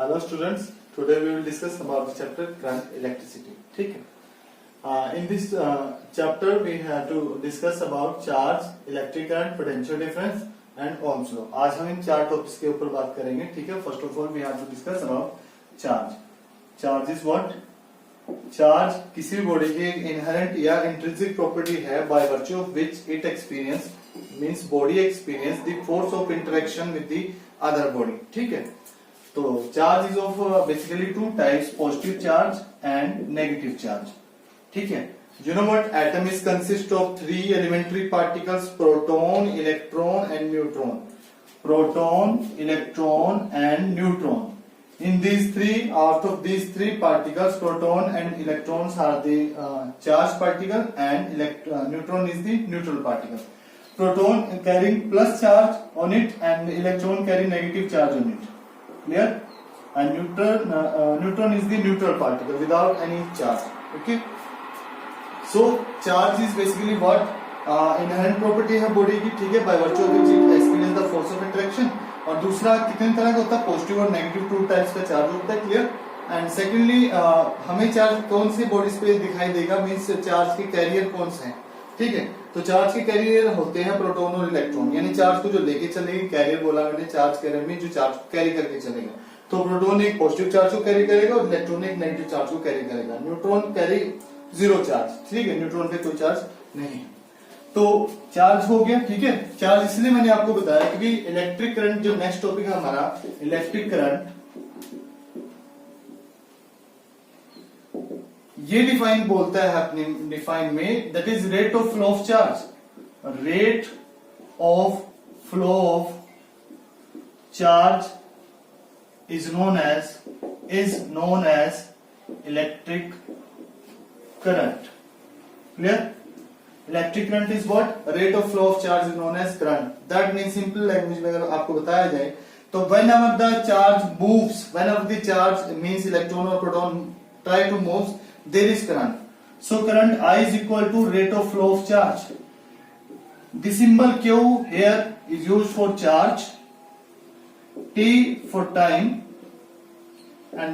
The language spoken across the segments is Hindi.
Hello students, today we will discuss about the chapter current electricity. ठीक है. In this chapter we have to discuss about charge, electric current, potential difference and Ohm's law. आज हम इन चार टॉपिक्स के ऊपर बात करेंगे. ठीक है. First of all we have to discuss about charge. Charge is what? Charge किसी भी बॉडी की एक inherent या intrinsic property है by virtue of which it experience means body experience the force of interaction with the other body. ठीक है. तो charge is of basically two types, positive charge and negative charge. ठीक है. You know what? Atom is consist of three elementary particles, proton, electron and neutron. Proton, electron and neutron. In these three, out of these three particles, proton and electrons are the charged particle and neutron is the neutral particle. Proton carrying plus charge on it and electron carrying negative charge on it. Clear? And neutron is the neutral particle without any charge. Okay. So charge is basically what? Inherent property है बॉडी की. ठीक है. By virtue of which it experience the force of attraction. और दूसरा कितने तरह का होता है? पॉजिटिव और नेगेटिव, टू टाइप्स का चार्ज होता है. क्लियर? एंड सेकेंडली हमें चार्ज कौन सी बॉडी पे दिखाई देगा, मीन्स चार्ज के कैरियर कौन से हैं. ठीक है. तो चार्ज के कैरियर होते हैं प्रोटॉन और इलेक्ट्रॉन. यानी चार्ज को जो लेके चलेगी, कैरियर बोला मैंने, चार्ज कैरियर में जो चार्ज कैरी करके चलेगा. तो प्रोटॉन एक पॉजिटिव चार्ज को कैरी करेगा और इलेक्ट्रॉन एक नेगेटिव चार्ज को कैरी करेगा. Neutron carry zero charge. ठीक है. न्यूट्रॉन पे कोई चार्ज नहीं है. तो चार्ज हो गया. ठीक है. चार्ज इसलिए मैंने आपको बताया क्योंकि इलेक्ट्रिक करंट, जो नेक्स्ट टॉपिक है हमारा इलेक्ट्रिक करंट, ये डिफाइन बोलता है अपने डिफाइन में, that is rate of flow of charge. Rate of flow of charge is known as electric current. Clear? Electric current is what? Rate of flow of charge is known as current. That means simple language में अगर आपको बताया जाए तो whenever the charge moves, whenever the charge means electron or proton try to move, there is current. So current I is equal to rate of flow of charge. The symbol Q here is used for charge, T for time, and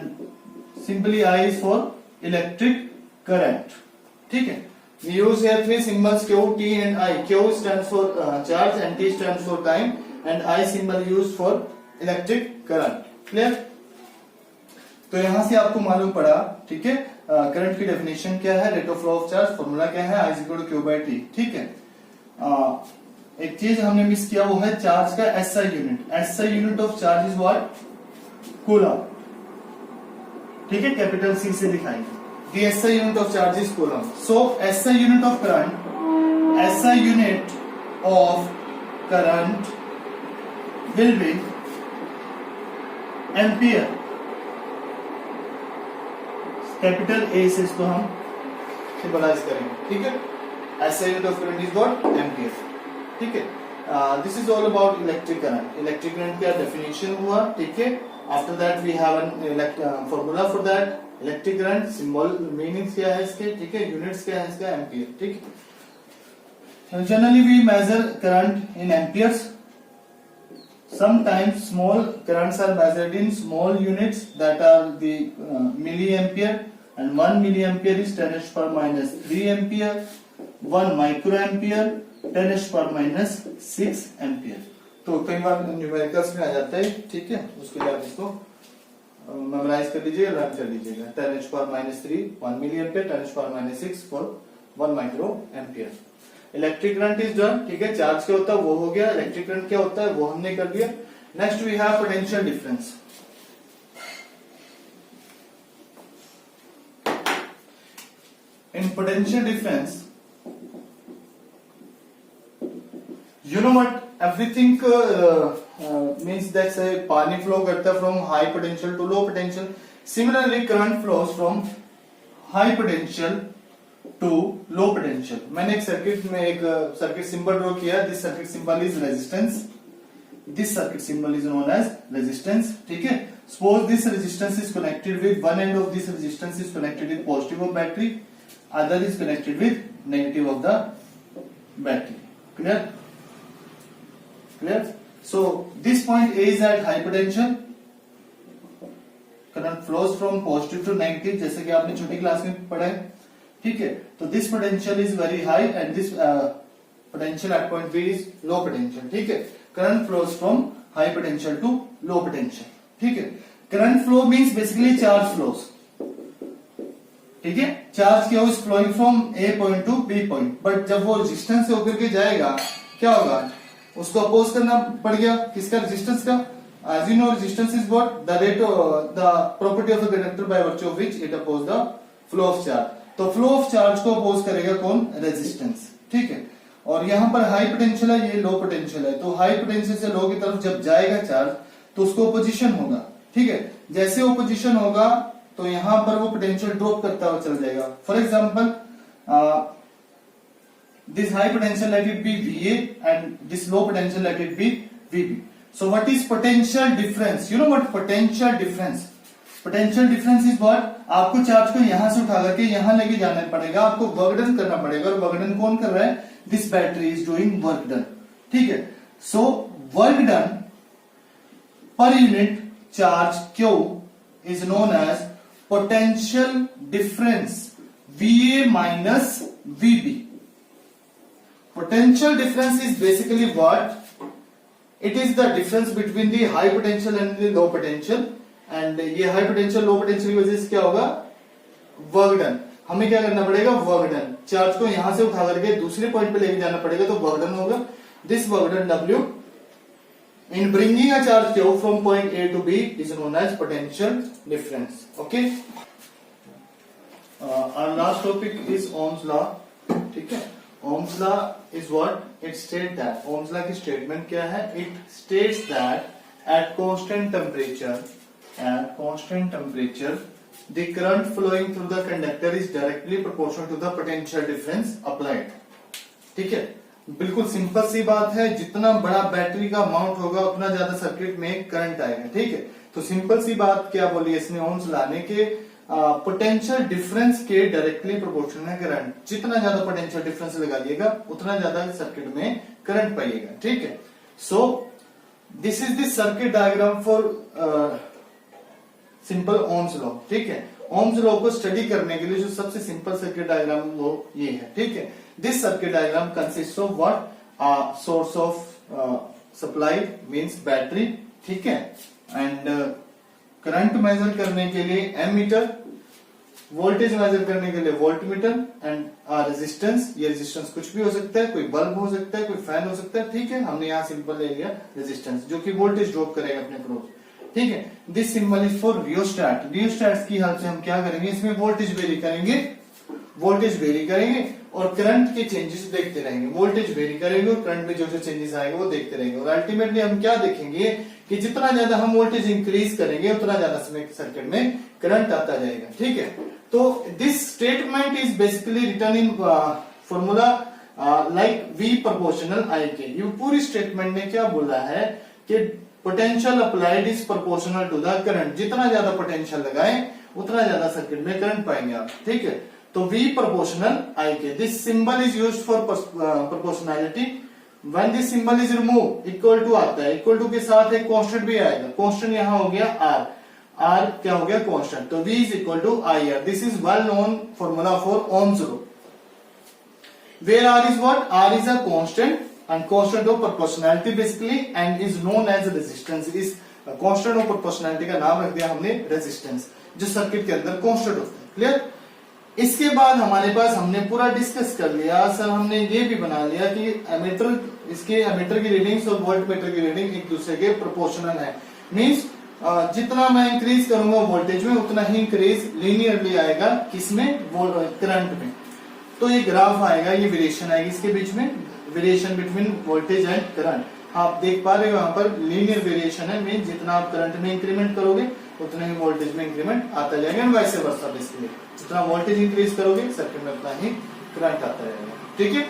simply I is for electric current. ठीक है. We use here three symbols Q, T and I. Q stands for charge and T stands for time and I symbol used for electric current. Clear? तो यहां से आपको मालूम पड़ा. ठीक है. करंट की डेफिनेशन क्या है, rate of flow of charge, formula क्या है, I is equal to Q by T. ठीक है. एक चीज हमने मिस किया, वो है चार्ज का SI unit. SI unit of charge is what? Coulomb. ठीक है. कैपिटल C से दिखाएंगे. The SI unit of charge is coulomb. So SI unit of current, SI unit of current will be ampere. Capital A से इसको हम सिंबलाइज करेंगे. ठीक है. SI unit of current is what? Ampere. ठीक है. This is all about electric current. Electric current का definition हुआ. ठीक है. After that we have an formula for that. Electric current symbol meanings क्या है इसके. ठीक है. यूनिट्स क्या है इसका? एम्पियर. ठीक है. Generally we measure current in amperes. Sometimes small currents are measured in small units that are the milliampere and 1 milliampere is 10⁻³ ampere. 1 microampere 10⁻⁶ ampere. तो कई बार न्यूमेरिकल्स में आ जाता है. ठीक है. उसके लिए आप इसको मेमोराइज कर लीजिएगा, लर्न कर लीजिएगा. 10⁻³ 1 milliampere, 10⁻⁶ for 1 microampere. Electric current is done. ठीक है. चार्ज क्या होता है वो हो गया. इलेक्ट्रिक करंट क्या होता है वो हमने कर लिया. Next we have potential difference. In potential difference, you know what? Everything means that say पानी फ्लो करता है from high potential to low potential. Similarly, current flows from high potential to low potential. मैंने एक सर्किट में एक सर्किट सिंबल ड्रॉ किया. This circuit symbol is resistance. This circuit symbol is known as resistance. ठीक है. Suppose this resistance is connected with one end of this resistance is connected with positive of battery, other is connected with negative of the battery. Clear? Clear? So this point A is at high potential, current flows from positive to negative, जैसे कि आपने छोटी क्लास में पढ़ा है, ठीक है। तो this potential is very high and this potential at point B is low potential, ठीक है। Current flows from high potential to low potential, ठीक है। Current flow means basically charge flows, ठीक है। चार्ज क्या हो, flowing from A point to B point, but जब वो रेजिस्टेंस से होकर के जाएगा क्या होगा, उसको अपोज करना पड़ गया, किसका, रेजिस्टेंस का। As you know, resistance is what? The rate of the property of a conductor by virtue of which it opposes the flow of charge. तो फ्लो ऑफ चार्ज को अपोज करेगा कौन, रेजिस्टेंस, ठीक है। और यहाँ पर हाई पोटेंशियल है, ये लो पोटेंशियल है, तो हाई पोटेंशियल से लो की तरफ जब जाएगा चार्ज तो उसको ओपोजिशन होगा, ठीक है। जैसे ओपोजिशन होगा तो यहाँ पर वो पोटेंशियल ड्रॉप करता हुआ चल जाएगा। For example this high potential let it be VA and this low potential let it be VB. So what is potential difference? You know what potential difference? Potential difference is what? आपको चार्ज को यहां से उठा करके यहां लेके जाना पड़ेगा, आपको वर्क डन करना पड़ेगा, और वर्क डन कौन कर रहा है, this battery is doing work done, ठीक है। So work done per unit charge Q is known as potential difference VA minus VB. Potential difference is basically what? It is the difference between the high potential and the low potential, and ये high potential low potential की वजह से क्या होगा, वर्क डन। हमें क्या करना पड़ेगा, वर्क डन, चार्ज को यहां से उठा करके दूसरे पॉइंट पे लेके जाना पड़ेगा, तो वर्क डन होगा। This work done W in bringing a charge Q from point A to B is known as potential difference. Okay. Our last topic is Ohm's law, ठीक है। Ohm's law is what? It states that, Ohm's law की statement क्या है? It states that at constant temperature, the current flowing through the conductor is directly proportional to the potential difference applied. ठीक है, बिल्कुल सिंपल सी बात है, जितना बड़ा बैटरी का अमाउंट होगा उतना ज्यादा सर्किट में करंट आएगा, ठीक है। तो सिंपल सी बात क्या बोली इसने ओम्स लाने के, पोटेंशियल डिफरेंस के डायरेक्टली प्रोपोर्शनल है करंट, जितना ज्यादा पोटेंशियल डिफरेंस लगा दिएगा उतना ज्यादा सर्किट में करंट पाइएगा, ठीक है। So this is the circuit diagram for simple Ohm's law, ठीक है। ओम्स लॉ को स्टडी करने के लिए जो सबसे सिंपल सर्किट डायग्राम वो ये है, ठीक है। This circuit diagram consist of what, source of supply means battery, ठीक है, एंड करंट मेजर करने के लिए एमीटर, वोल्टेज मेजर करने के लिए वोल्टमीटर, एंड रेजिस्टेंस, ये रेजिस्टेंस कुछ भी हो सकता है, कोई बल्ब हो सकता है, कोई फैन हो सकता है, ठीक है। हमने यहाँ सिंपल ले लिया रेजिस्टेंस, जो कि वोल्टेज ड्रॉप करेगा अपने क्रॉस, ठीक है। This symbol is for rheostat. Rheostat की हेल्प से हम क्या करेंगे, इसमें वोल्टेज वेरी करेंगे और करंट के चेंजेस देखते रहेंगे, वोल्टेज वेरी करेंगे और करंट में जो जो चेंजेस आएंगे वो देखते रहेंगे, और अल्टीमेटली हम क्या देखेंगे कि जितना ज्यादा हम वोल्टेज इंक्रीज करेंगे उतना ज्यादा सर्किट में करंट आता जाएगा, ठीक है। तो this statement is basically written in formula like V proportional I के। ये पूरी स्टेटमेंट ने क्या बोला है कि potential applied is proportional to the current, जितना ज्यादा पोटेंशियल लगाएं उतना ज्यादा सर्किट में करंट पाएंगे आप, ठीक है। तो V प्रोपोर्शनल I के, this symbol is used for proportionality. When this symbol is remove, equal to आता है, इक्वल टू के साथ एक कांस्टेंट भी आएगा, कांस्टेंट यहां हो गया R क्या हो गया, कांस्टेंट, तो V इज इक्वल टू IR। This is well known formula for Ohm's law, where R is what, R is a constant and constant of proportionality basically and is known as resistance। इस constant of proportionality का नाम रख दिया हमने रेजिस्टेंस, जो सर्किट के अंदर कांस्टेंट होता है, क्लियर। इसके बाद हमारे पास हमने पूरा डिस्कस कर लिया सर, हमने ये भी बना लिया कि एमीटर, इसके एमीटर की रीडिंग्स और वोल्टमीटर की रीडिंग एक दूसरे के प्रोपोर्शनल है, मींस जितना मैं इंक्रीज करूंगा वोल्टेज में उतना ही इंक्रीज लीनियरली आएगा, किसमें, करंट में। तो ये ग्राफ आएगा, ये वेरिएशन आएगी इसके बीच में, variation between voltage and current. आप देख पा रहे हो यहाँ पर लीनियर वेरिएशन है, मीन जितना आप करंट में इंक्रीमेंट करोगे उतना ही वोल्टेज में इंक्रीमेंट आता जाएगा, एंड वाइस वर्सा बेसिकली, जितना वोल्टेज इंक्रीज करोगे सर्किट में उतना ही करंट आता जाएगा, ठीक है।